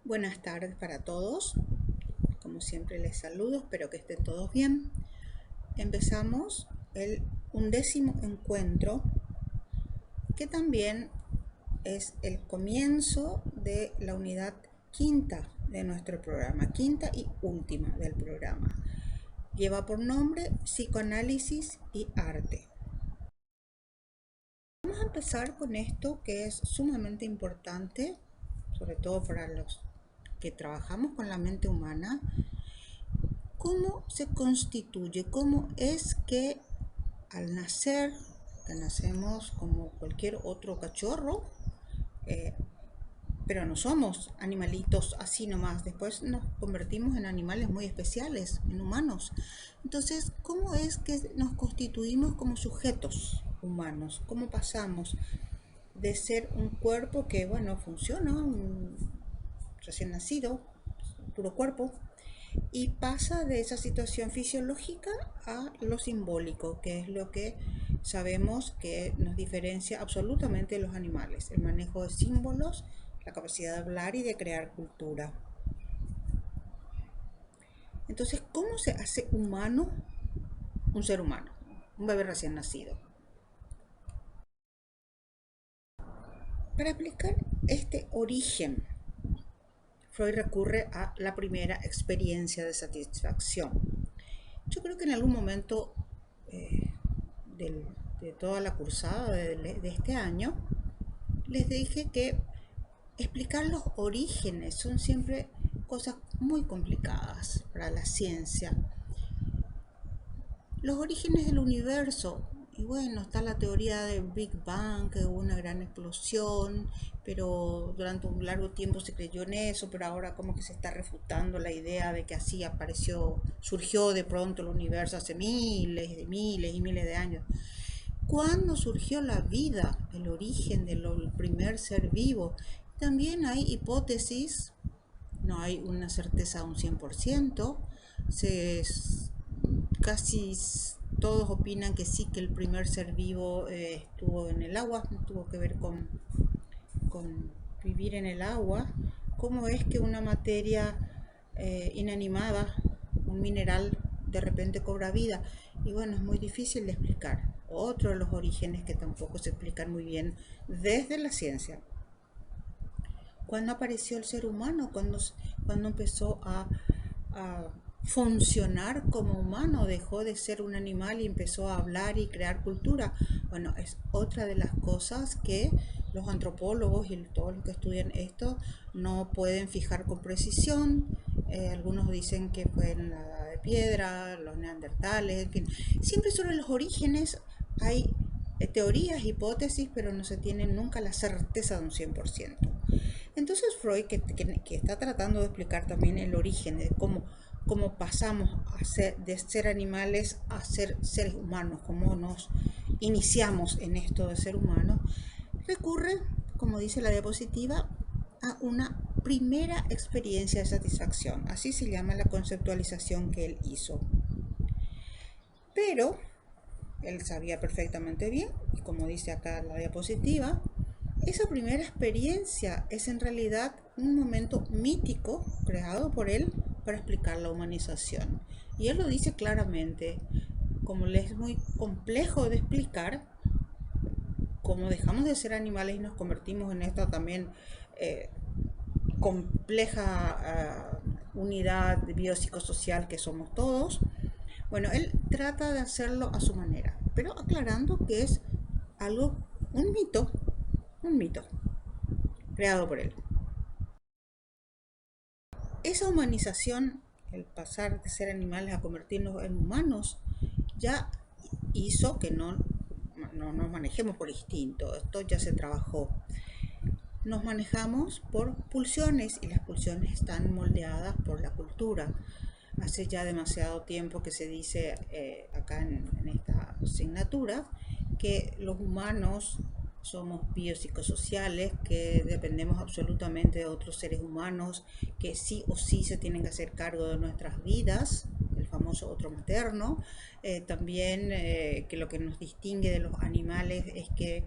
Buenas tardes para todos. Como siempre les saludo, espero que estén todos bien. Empezamos el 11º encuentro, que también es el comienzo de la unidad quinta de nuestro programa, quinta y última del programa. Lleva por nombre Psicoanálisis y Arte. Vamos a empezar con esto que es sumamente importante, sobre todo para los que trabajamos con la mente humana. ¿Cómo se constituye? ¿Cómo es que al nacer, que nacemos como cualquier otro cachorro, eh, pero no somos animalitos así nomás, después nos convertimos en animales muy especiales, en humanos? Entonces, ¿cómo es que nos constituimos como sujetos humanos? ¿Cómo pasamos de ser un cuerpo que, bueno, funciona, un recién nacido, puro cuerpo, y pasa de esa situación fisiológica a lo simbólico, que es lo que sabemos que nos diferencia absolutamente de los animales: el manejo de símbolos, la capacidad de hablar y de crear cultura? Entonces, ¿cómo se hace humano un ser humano, un bebé recién nacido? Para explicar este origen, Freud recurre a la primera experiencia de satisfacción. Yo creo que en algún momento eh, del, de toda la cursada de este año les dije que explicar los orígenes son siempre cosas muy complicadas para la ciencia. Los orígenes del universo, y bueno, está la teoría del Big Bang, que hubo una gran explosión, pero durante un largo tiempo se creyó en eso, pero ahora como que se está refutando la idea de que así apareció, surgió de pronto el universo hace miles y miles de años. ¿Cuándo surgió la vida? El origen del primer ser vivo. También hay hipótesis, no hay una certeza un 100%. Se, casi todos opinan que sí, que el primer ser vivo estuvo en el agua, tuvo que ver con vivir en el agua. ¿Cómo es que una materia inanimada, un mineral, de repente cobra vida? Y bueno, es muy difícil de explicar. Otro de los orígenes que tampoco se explican muy bien desde la ciencia. ¿Cuándo apareció el ser humano? ¿Cuándo empezó a funcionar como humano? Dejó de ser un animal y empezó a hablar y crear cultura. Bueno, es otra de las cosas que los antropólogos y todos los que estudian esto no pueden fijar con precisión. Algunos dicen que fue en la edad de piedra, los neandertales, en fin. Siempre sobre los orígenes hay teorías, hipótesis, pero no se tiene nunca la certeza de un 100%. Entonces Freud, que está tratando de explicar también el origen de cómo pasamos de ser animales a ser seres humanos, cómo nos iniciamos en esto de ser humano, recurre, como dice la diapositiva, a una primera experiencia de satisfacción. Así se llama la conceptualización que él hizo. Pero él sabía perfectamente bien, y como dice acá la diapositiva, esa primera experiencia es en realidad un momento mítico creado por él para explicar la humanización. Y él lo dice claramente. Como le es muy complejo de explicar, como dejamos de ser animales y nos convertimos en esta también eh, compleja unidad biopsicosocial que somos todos. Bueno, él trata de hacerlo a su manera, pero aclarando que es algo, un mito creado por él. Esa humanización, el pasar de ser animales a convertirnos en humanos, ya hizo que no nos manejemos por instinto. Esto ya se trabajó. Nos manejamos por pulsiones, y las pulsiones están moldeadas por la cultura. Hace ya demasiado tiempo que se dice acá en esta asignatura que los humanos somos biopsicosociales, que dependemos absolutamente de otros seres humanos, que sí o sí se tienen que hacer cargo de nuestras vidas, el famoso otro materno. También que lo que nos distingue de los animales es que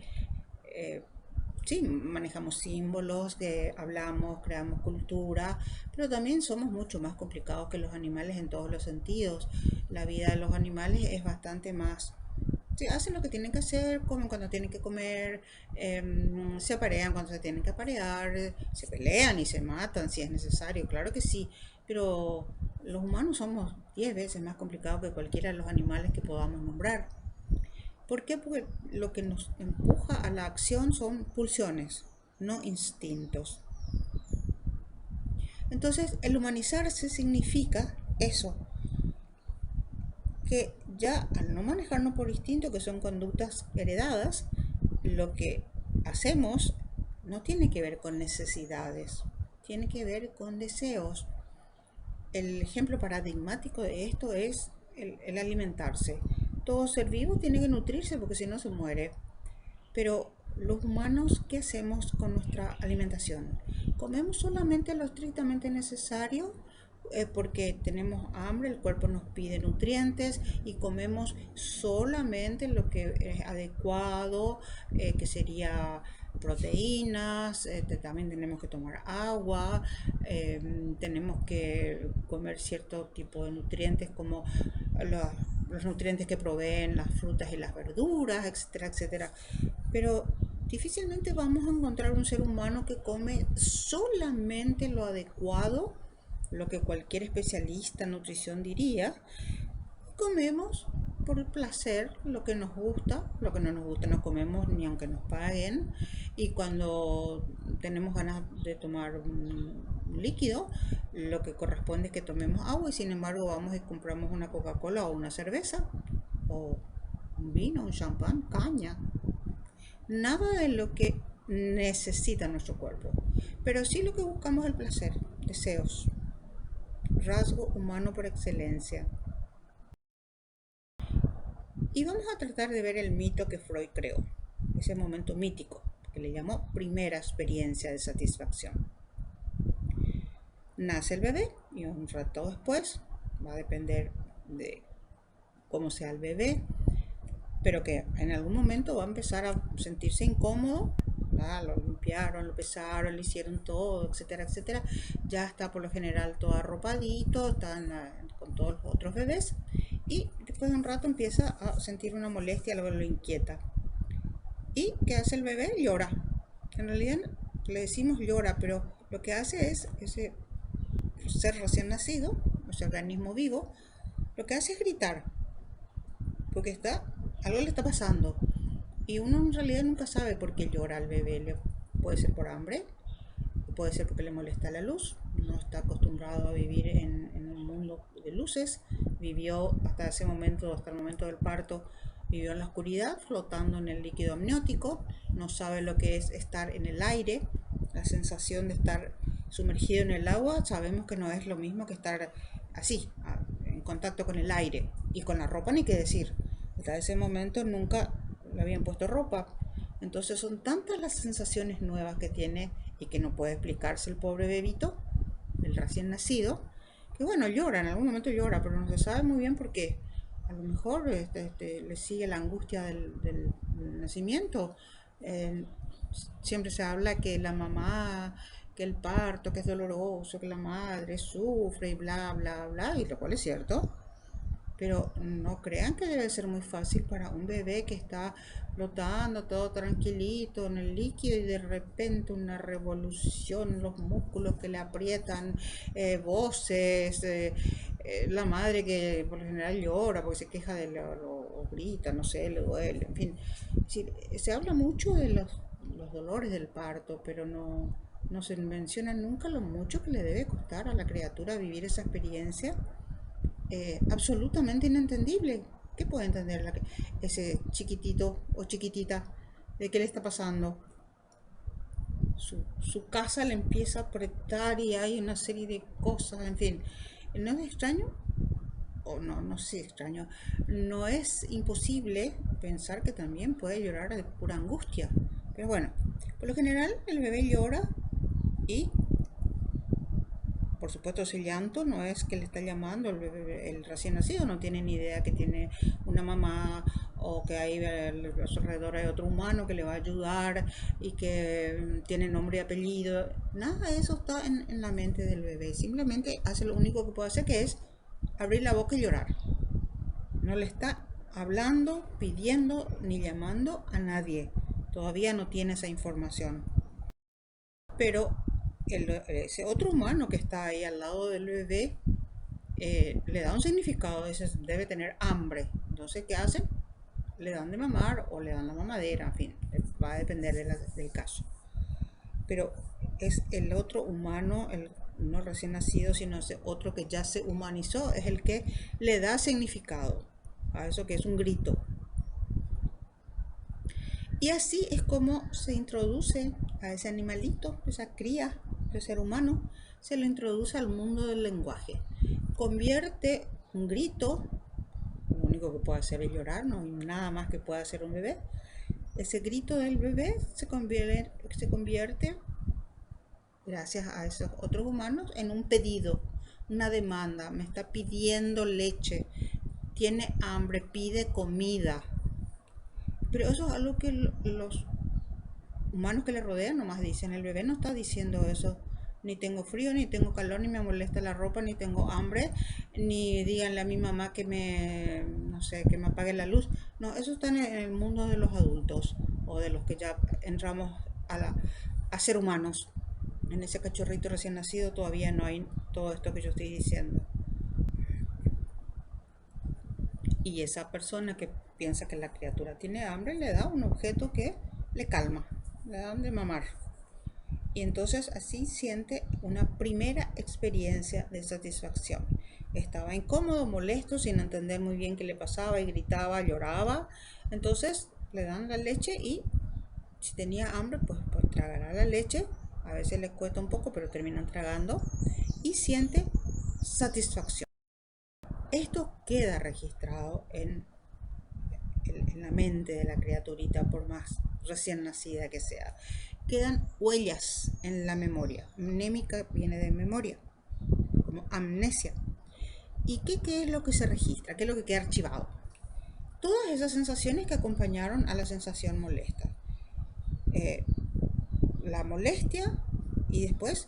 Sí, manejamos símbolos, que hablamos, creamos cultura, pero también somos mucho más complicados que los animales en todos los sentidos. La vida de los animales es bastante más. Sí, hacen lo que tienen que hacer, comen cuando tienen que comer, se aparean cuando se tienen que aparear, se pelean y se matan si es necesario, claro que sí, pero los humanos somos 10 veces más complicados que cualquiera de los animales que podamos nombrar. ¿Por qué? Porque lo que nos empuja a la acción son pulsiones, no instintos. Entonces, el humanizarse significa eso, que ya al no manejarnos por instinto, que son conductas heredadas, lo que hacemos no tiene que ver con necesidades, tiene que ver con deseos. El ejemplo paradigmático de esto es el alimentarse. Todo ser vivo tiene que nutrirse porque si no se muere. Pero los humanos, ¿qué hacemos con nuestra alimentación? ¿Comemos solamente lo estrictamente necesario? Porque tenemos hambre, el cuerpo nos pide nutrientes y comemos solamente lo que es adecuado, que sería proteínas, también tenemos que tomar agua, tenemos que comer cierto tipo de nutrientes como los, los nutrientes que proveen las frutas y las verduras, etcétera, etcétera. Pero difícilmente vamos a encontrar un ser humano que come solamente lo adecuado, lo que cualquier especialista en nutrición diría. Comemos por el placer lo que nos gusta, lo que no nos gusta no comemos ni aunque nos paguen. Y cuando tenemos ganas de tomar un líquido, lo que corresponde es que tomemos agua y sin embargo vamos y compramos una Coca-Cola o una cerveza o un vino, un champán, caña. Nada de lo que necesita nuestro cuerpo, pero sí lo que buscamos es el placer, deseos, rasgo humano por excelencia. Y vamos a tratar de ver el mito que Freud creó, ese momento mítico que le llamó primera experiencia de satisfacción. Nace el bebé y un rato después, va a depender de cómo sea el bebé, pero que en algún momento va a empezar a sentirse incómodo. Lo limpiaron, lo pesaron, le hicieron todo, etcétera, etcétera. Ya está por lo general todo arropadito, están con todos los otros bebés. Y después de un rato empieza a sentir una molestia, algo lo inquieta. ¿Y qué hace el bebé? Llora. En realidad le decimos llora, pero lo que hace es ese ser recién nacido, ese organismo vivo, lo que hace es gritar, porque algo le está pasando. Y uno en realidad nunca sabe por qué llora el bebé. Puede ser por hambre, puede ser porque le molesta la luz, no está acostumbrado a vivir en un mundo de luces, vivió hasta ese momento, hasta el momento del parto, vivió en la oscuridad, flotando en el líquido amniótico, no sabe lo que es estar en el aire, la sensación de estar sumergido en el agua, sabemos que no es lo mismo que estar así, en contacto con el aire y con la ropa, ni qué decir. Hasta ese momento nunca le habían puesto ropa. Entonces son tantas las sensaciones nuevas que tiene y que no puede explicarse el pobre bebito, el recién nacido, que bueno, llora, en algún momento llora, pero no se sabe muy bien por qué. A lo mejor le sigue la angustia del nacimiento. Eh, Siempre se habla que la mamá, que el parto, que es doloroso, que la madre sufre y bla, bla, bla, y lo cual es cierto. Pero no crean que debe ser muy fácil para un bebé que está flotando todo tranquilito en el líquido y de repente una revolución, los músculos que le aprietan, voces, la madre que por lo general llora porque se queja o grita, no sé, le duele, en fin. Sí, se habla mucho de los dolores del parto, pero no se menciona nunca lo mucho que le debe costar a la criatura vivir esa experiencia absolutamente inentendible. ¿Qué puede entender ese chiquitito o chiquitita de qué le está pasando? Su casa le empieza a apretar y hay una serie de cosas, en fin. ¿No es extraño? O no, no sé, extraño. No es imposible pensar que también puede llorar de pura angustia. Pero bueno, por lo general el bebé llora y por supuesto, ese llanto no es que le está llamando el recién nacido, no tiene ni idea que tiene una mamá o que ahí a su alrededor hay otro humano que le va a ayudar y que tiene nombre y apellido. Nada de eso está en la mente del bebé. Simplemente hace lo único que puede hacer, que es abrir la boca y llorar. No le está hablando, pidiendo ni llamando a nadie. Todavía no tiene esa información. Pero ese otro humano que está ahí al lado del bebé le da un significado, debe tener hambre. Entonces, ¿qué hacen? Le dan de mamar o le dan la mamadera, en fin, va a depender del caso. Pero es el otro humano, el no recién nacido, sino ese otro que ya se humanizó, es el que le da significado a eso que es un grito. Y así es como se introduce a ese animalito, esa cría de ser humano, se lo introduce al mundo del lenguaje. Convierte un grito, lo único que puede hacer es llorar, no hay nada más que pueda hacer un bebé. Ese grito del bebé se convierte, gracias a esos otros humanos, en un pedido, una demanda. Me está pidiendo leche, tiene hambre, pide comida. Pero eso es algo que los humanos que le rodean nomás dicen. El bebé no está diciendo eso. Ni tengo frío, ni tengo calor, ni me molesta la ropa, ni tengo hambre, ni díganle a mi mamá que no sé, que me apague la luz. No, eso está en el mundo de los adultos o de los que ya entramos a ser humanos. En ese cachorrito recién nacido todavía no hay todo esto que yo estoy diciendo. Y esa persona que piensa que la criatura tiene hambre le da un objeto que le calma, le dan de mamar. Y entonces así siente una primera experiencia de satisfacción. Estaba incómodo, molesto, sin entender muy bien qué le pasaba, y gritaba, lloraba. Entonces le dan la leche y si tenía hambre, pues tragará la leche. A veces le cuesta un poco, pero terminan tragando y siente satisfacción. Esto queda registrado en la mente de la criaturita, por más recién nacida que sea. Quedan huellas en la memoria. Mnémica viene de memoria, como amnesia. ¿Y qué es lo que se registra? ¿Qué es lo que queda archivado? Todas esas sensaciones que acompañaron a la sensación molesta. La molestia y después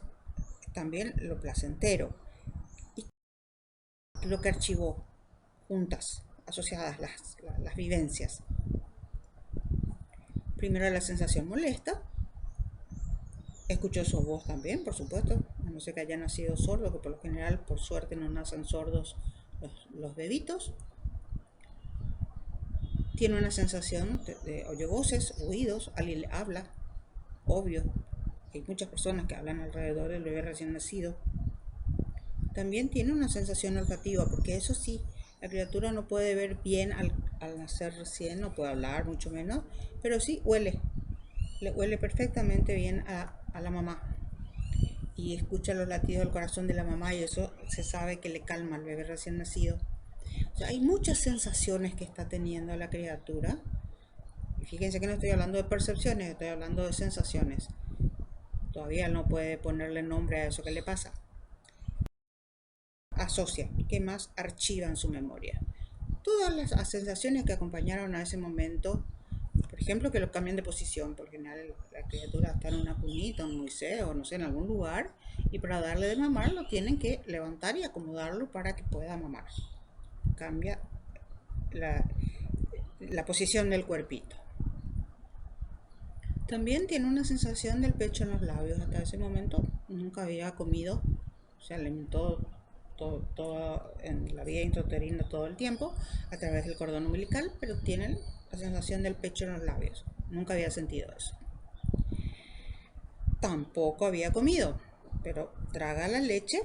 también lo placentero. Y lo que archivó juntas, asociadas las vivencias. Primero la sensación molesta. Escuchó su voz también, por supuesto, a no ser que haya nacido sordo, que por lo general, por suerte, no nacen sordos los bebitos. Tiene una sensación oye voces, ruidos, alguien le habla, obvio. Hay muchas personas que hablan alrededor del bebé recién nacido. También tiene una sensación olfativa, porque eso sí, la criatura no puede ver bien al nacer recién, no puede hablar, mucho menos, pero sí huele, le huele perfectamente bien a la mamá. Y escucha los latidos del corazón de la mamá, y eso se sabe que le calma al bebé recién nacido. O sea, hay muchas sensaciones que está teniendo la criatura. Y fíjense que no estoy hablando de percepciones, estoy hablando de sensaciones. Todavía no puede ponerle nombre a eso que le pasa. Asocia, ¿qué más archiva en su memoria? Todas las sensaciones que acompañaron a ese momento. Por ejemplo, que lo cambien de posición, porque en general la criatura está en una cunita, en un museo, no sé, en algún lugar, y para darle de mamar lo tienen que levantar y acomodarlo para que pueda mamar. Cambia la posición del cuerpito. También tiene una sensación del pecho en los labios. Hasta ese momento nunca había comido, se alimentó todo en la vía intrauterina todo el tiempo a través del cordón umbilical, pero tiene la sensación del pecho en los labios. Nunca había sentido eso. Tampoco había comido, pero traga la leche.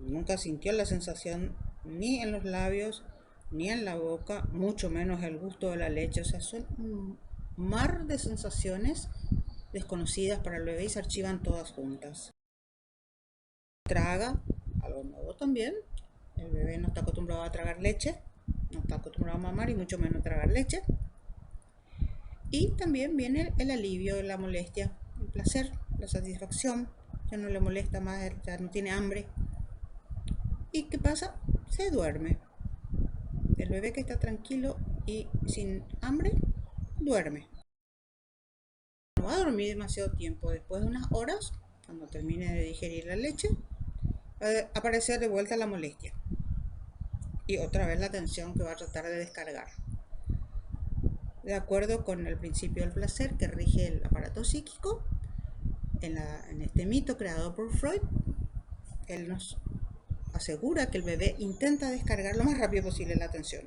Nunca sintió la sensación ni en los labios ni en la boca, mucho menos el gusto de la leche. O sea, son un mar de sensaciones desconocidas para el bebé y se archivan todas juntas. Traga algo nuevo también. El bebé no está acostumbrado a tragar leche, no está acostumbrado a mamar y mucho menos a tragar leche. Y también viene el alivio, la molestia, el placer, la satisfacción. Ya no le molesta más, ya no tiene hambre. ¿Y qué pasa? Se duerme. El bebé que está tranquilo y sin hambre, duerme. No va a dormir demasiado tiempo. Después de unas horas, cuando termine de digerir la leche, va a aparecer de vuelta la molestia. Y otra vez la tensión que va a tratar de descargar. De acuerdo con el principio del placer que rige el aparato psíquico, en este mito creado por Freud, él nos asegura que el bebé intenta descargar lo más rápido posible la tensión.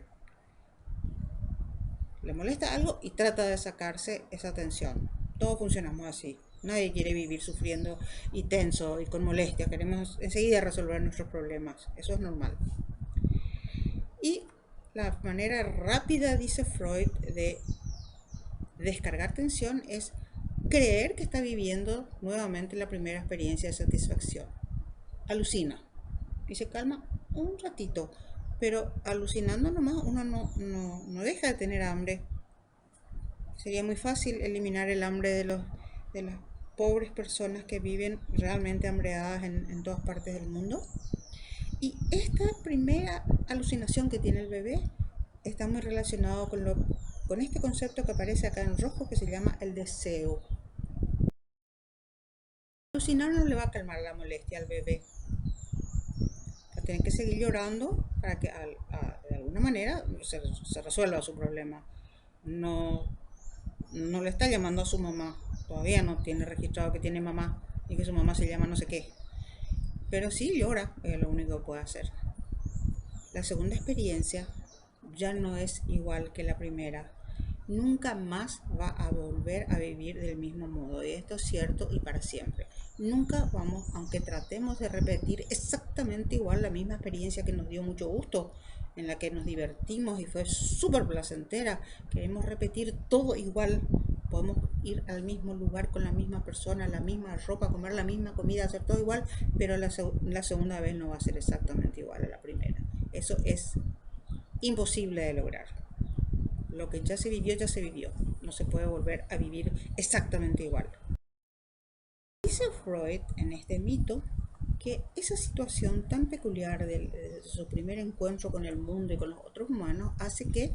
Le molesta algo y trata de sacarse esa tensión. Todos funcionamos así. Nadie quiere vivir sufriendo y tenso y con molestia. Queremos enseguida resolver nuestros problemas. Eso es normal. Y la manera rápida, dice Freud, de descargar tensión es creer que está viviendo nuevamente la primera experiencia de satisfacción. Alucina y se calma un ratito, pero alucinando nomás uno no deja de tener hambre. Sería muy fácil eliminar el hambre de las pobres personas que viven realmente hambreadas en todas partes del mundo. Y esta primera alucinación que tiene el bebé está muy relacionado con este concepto que aparece acá en rojo que se llama el deseo. Alucinar no le va a calmar la molestia al bebé. Va a tener que seguir llorando para que de alguna manera se resuelva su problema. No, no le está llamando a su mamá. Todavía no tiene registrado que tiene mamá y que su mamá se llama no sé qué. Pero sí llora, es lo único que puede hacer. La segunda experiencia ya no es igual que la primera. Nunca más va a volver a vivir del mismo modo. Y esto es cierto y para siempre. Nunca vamos, aunque tratemos de repetir exactamente igual la misma experiencia que nos dio mucho gusto, en la que nos divertimos y fue súper placentera, queremos repetir todo igual. Podemos ir al mismo lugar con la misma persona, la misma ropa, comer la misma comida, hacer todo igual, pero la segunda vez no va a ser exactamente igual a la primera. Eso es imposible de lograr. Lo que ya se vivió. No se puede volver a vivir exactamente igual. Dice Freud en este mito que esa situación tan peculiar de su primer encuentro con el mundo y con los otros humanos hace que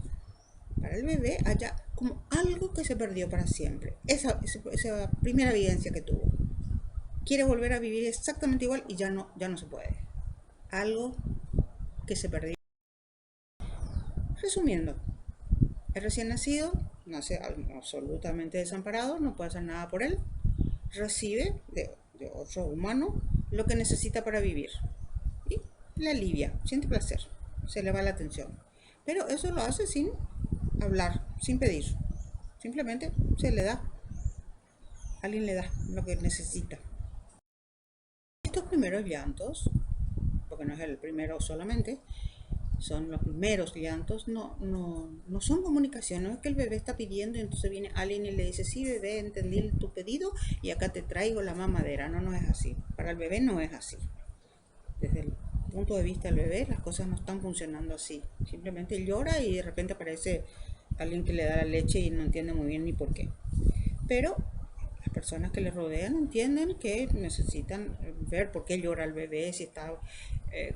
para el bebé haya como algo que se perdió para siempre. Esa primera vivencia que tuvo. Quiere volver a vivir exactamente igual y ya no se puede. Algo que se perdió. Resumiendo, el recién nacido nace absolutamente desamparado, no puede hacer nada por él. Recibe de otro humano lo que necesita para vivir. Y le alivia, siente placer, se le va la atención. Pero eso lo hace sin hablar, sin pedir. Simplemente se le da. Alguien le da lo que necesita. Estos primeros llantos, porque no es el primero solamente, son los primeros llantos, no son comunicación, no es que el bebé está pidiendo y entonces viene alguien y le dice, sí bebé, entendí tu pedido y acá te traigo la mamadera. No es así. Para el bebé no es así. Desde el punto de vista del bebé las cosas no están funcionando así. Simplemente llora y de repente aparece alguien que le da la leche y no entiende muy bien ni por qué. Pero las personas que le rodean entienden que necesitan ver por qué llora el bebé, si está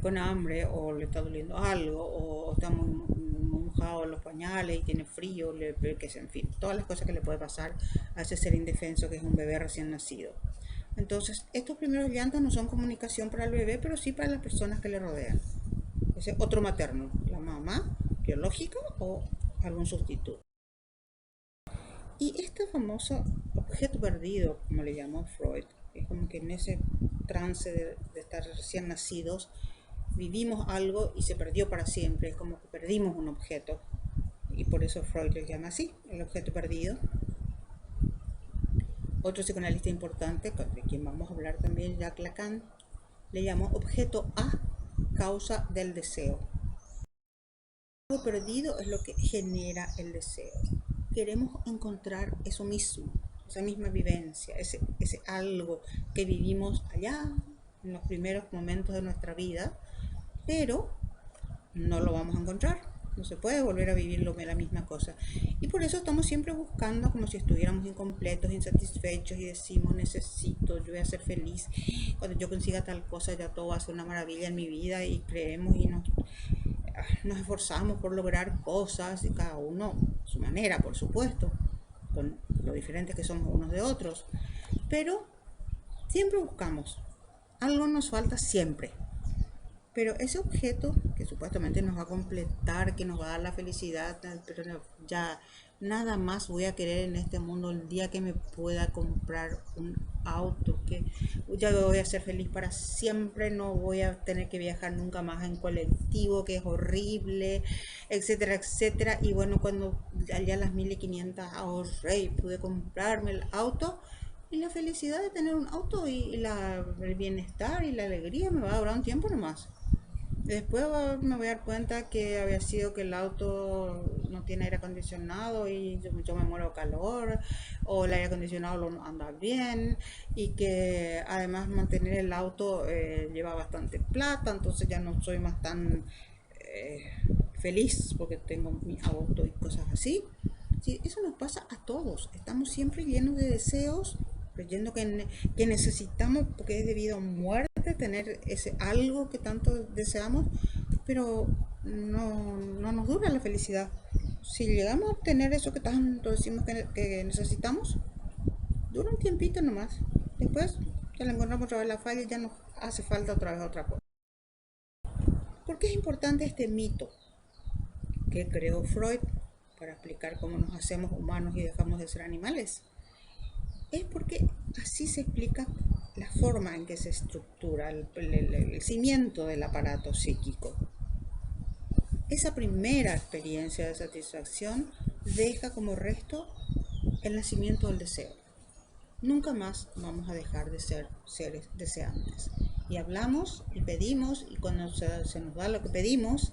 con hambre o le está doliendo algo o está muy mojado en los pañales y tiene frío, en fin, todas las cosas que le puede pasar a ese ser indefenso que es un bebé recién nacido. Entonces, estos primeros llantos no son comunicación para el bebé, pero sí para las personas que le rodean. Ese otro materno, la mamá biológica o algún sustituto. Y este famoso objeto perdido, como le llamó Freud, es como que en ese trance de estar recién nacidos, vivimos algo y se perdió para siempre, es como que perdimos un objeto. Y por eso Freud le llama así, el objeto perdido. Otro psicoanalista importante, de quien vamos a hablar también, Jacques Lacan, le llamó objeto a causa del deseo. Algo perdido es lo que genera el deseo. Queremos encontrar eso mismo, esa misma vivencia, ese algo que vivimos allá en los primeros momentos de nuestra vida, pero no lo vamos a encontrar. No se puede volver a vivir la misma cosa. Y por eso estamos siempre buscando como si estuviéramos incompletos, insatisfechos y decimos, necesito, yo voy a ser feliz. Cuando yo consiga tal cosa ya todo va a ser una maravilla en mi vida y creemos y nos nos esforzamos por lograr cosas y cada uno a su manera, por supuesto, con lo diferentes que somos unos de otros, pero siempre buscamos, algo nos falta siempre. Pero ese objeto que supuestamente nos va a completar, que nos va a dar la felicidad, pero ya nada más voy a querer en este mundo el día que me pueda comprar un auto, que ya voy a ser feliz para siempre, no voy a tener que viajar nunca más en colectivo, que es horrible, etcétera, etcétera. Y bueno, cuando allá a las 1500 ahorré y pude comprarme el auto, y la felicidad de tener un auto y el bienestar y la alegría me va a durar un tiempo nomás. Después me voy a dar cuenta que había sido que el auto no tiene aire acondicionado y yo me muero de calor, o el aire acondicionado no anda bien, y que además mantener el auto lleva bastante plata, entonces ya no soy más tan eh, feliz porque tengo mi auto y cosas así. Sí, eso nos pasa a todos, estamos siempre llenos de deseos, creyendo que necesitamos, porque es debido a muerte, tener ese algo que tanto deseamos, pero no nos dura la felicidad. Si llegamos a obtener eso que tanto decimos que necesitamos, dura un tiempito nomás. Después ya le encontramos otra vez la falla y ya nos hace falta otra vez otra cosa. ¿Por qué es importante este mito que creó Freud para explicar cómo nos hacemos humanos y dejamos de ser animales? Es porque así se explica la forma en que se estructura el cimiento del aparato psíquico. Esa primera experiencia de satisfacción deja como resto el nacimiento del deseo. Nunca más vamos a dejar de ser seres deseantes. Y hablamos y pedimos, y cuando se nos da lo que pedimos,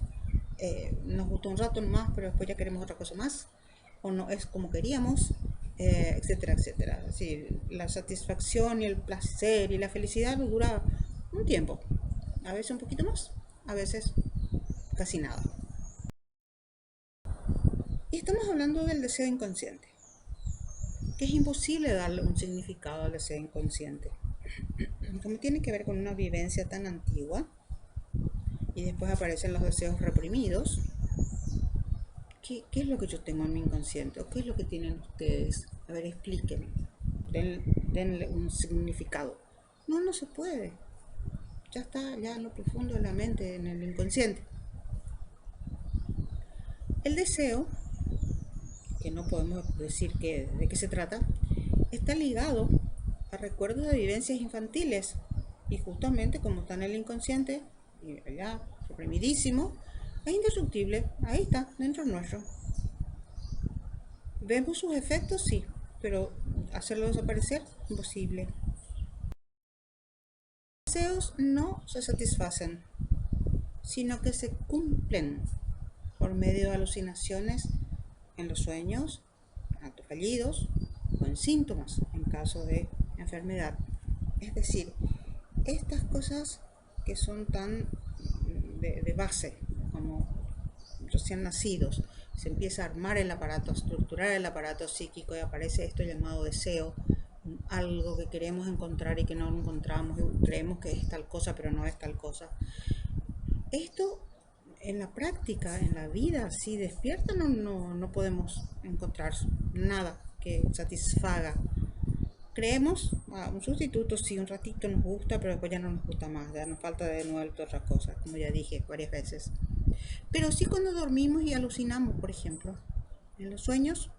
nos gustó un rato más, pero después ya queremos otra cosa más, o no es como queríamos, etcétera, etcétera. Sí, la satisfacción y el placer y la felicidad dura un tiempo, a veces un poquito más, a veces casi nada. Y estamos hablando del deseo inconsciente, que es imposible darle un significado al deseo inconsciente. Como tiene que ver con una vivencia tan antigua, y después aparecen los deseos reprimidos. ¿Qué es lo que yo tengo en mi inconsciente? ¿O qué es lo que tienen ustedes? A ver, explíquenme. Denle un significado. No se puede. Ya está, ya en lo profundo de la mente, en el inconsciente. El deseo, que no podemos decir de qué se trata, está ligado a recuerdos de vivencias infantiles. Y justamente como está en el inconsciente, y allá reprimidísimo, es indestructible, ahí está, dentro nuestro. ¿Vemos sus efectos? Sí, pero hacerlo desaparecer, imposible. Los deseos no se satisfacen, sino que se cumplen por medio de alucinaciones en los sueños, en actos fallidos o en síntomas en caso de enfermedad. Es decir, estas cosas que son tan de base como recién nacidos, se empieza a armar el aparato, a estructurar el aparato psíquico y aparece esto llamado deseo, algo que queremos encontrar y que no lo encontramos y creemos que es tal cosa pero no es tal cosa. Esto en la práctica, en la vida, si despierta no podemos encontrar nada que satisfaga. Creemos un sustituto, sí, un ratito nos gusta, pero después ya no nos gusta más, ya nos falta de nuevo otra cosa, como ya dije varias veces. Pero sí cuando dormimos y alucinamos, por ejemplo, en los sueños,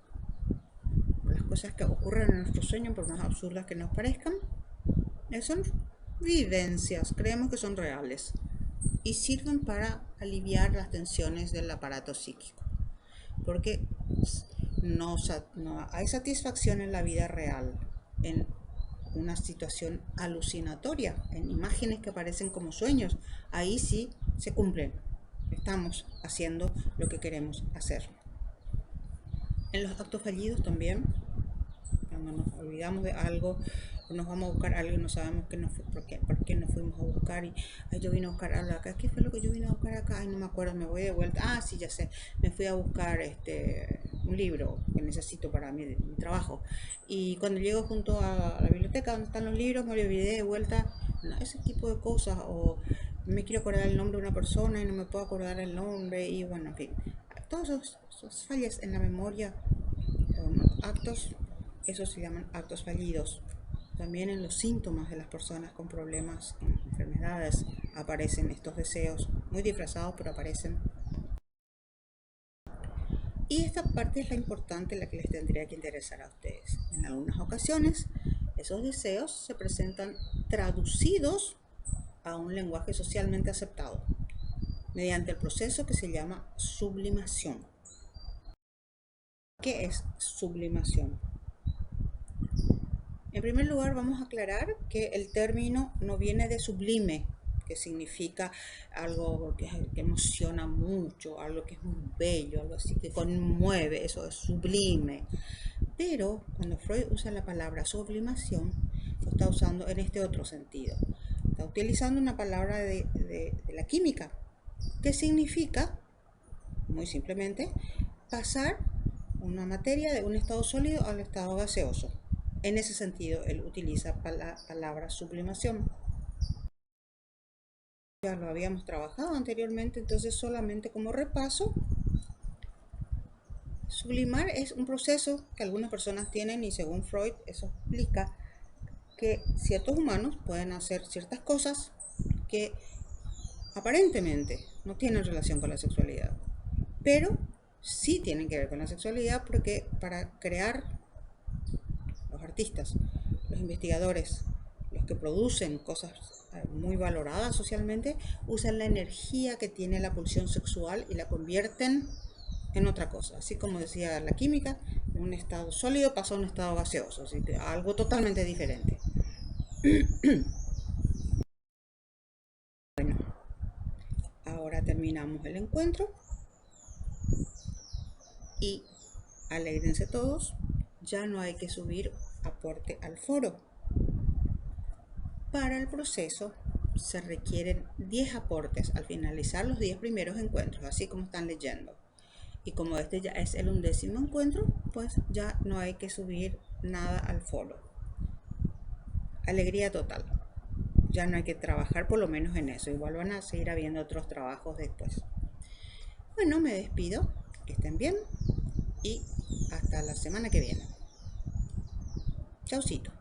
las cosas que ocurren en nuestros sueños, por más absurdas que nos parezcan, son vivencias, creemos que son reales y sirven para aliviar las tensiones del aparato psíquico. Porque no hay satisfacción en la vida real, en una situación alucinatoria, en imágenes que aparecen como sueños. Ahí sí se cumplen. Estamos haciendo lo que queremos hacer. En los actos fallidos también, cuando nos olvidamos de algo o nos vamos a buscar algo y no sabemos por qué nos fuimos a buscar y ay, yo vine a buscar algo acá, ¿qué fue lo que yo vine a buscar acá? Ay, no me acuerdo, me voy de vuelta, sí, ya sé, me fui a buscar un libro que necesito para mi trabajo y cuando llego junto a la biblioteca donde están los libros me olvidé de vuelta. No, ese tipo de cosas, o me quiero acordar el nombre de una persona y no me puedo acordar el nombre, y bueno, en fin, todos esos fallas en la memoria o actos, esos se llaman actos fallidos. También en los síntomas de las personas con problemas, con enfermedades, aparecen estos deseos, muy disfrazados, pero aparecen. Y esta parte es la importante, la que les tendría que interesar a ustedes. En algunas ocasiones, esos deseos se presentan traducidos a un lenguaje socialmente aceptado, mediante el proceso que se llama sublimación. ¿Qué es sublimación? En primer lugar, vamos a aclarar que el término no viene de sublime, que significa algo que emociona mucho, algo que es muy bello, algo así que conmueve, eso es sublime. Pero cuando Freud usa la palabra sublimación, lo está usando en este otro sentido. Está utilizando una palabra de la química, que significa, muy simplemente, pasar una materia de un estado sólido al estado gaseoso. En ese sentido, él utiliza la palabra sublimación. Ya lo habíamos trabajado anteriormente, entonces solamente como repaso, sublimar es un proceso que algunas personas tienen, y según Freud eso explica que ciertos humanos pueden hacer ciertas cosas que aparentemente no tienen relación con la sexualidad, pero sí tienen que ver con la sexualidad, porque para crear, los artistas, los investigadores, los que producen cosas muy valoradas socialmente, usan la energía que tiene la pulsión sexual y la convierten en otra cosa. Así como decía la química, de un estado sólido pasa a un estado gaseoso, así que algo totalmente diferente. Bueno, ahora terminamos el encuentro y alégrense todos, ya no hay que subir aporte al foro. Para el proceso se requieren 10 aportes al finalizar los 10 primeros encuentros, así como están leyendo. Y como este ya es el 11º encuentro, pues ya no hay que subir nada al foro. Alegría total. Ya no hay que trabajar por lo menos en eso. Igual van a seguir habiendo otros trabajos después. Bueno, me despido. Que estén bien y hasta la semana que viene. Chaucito.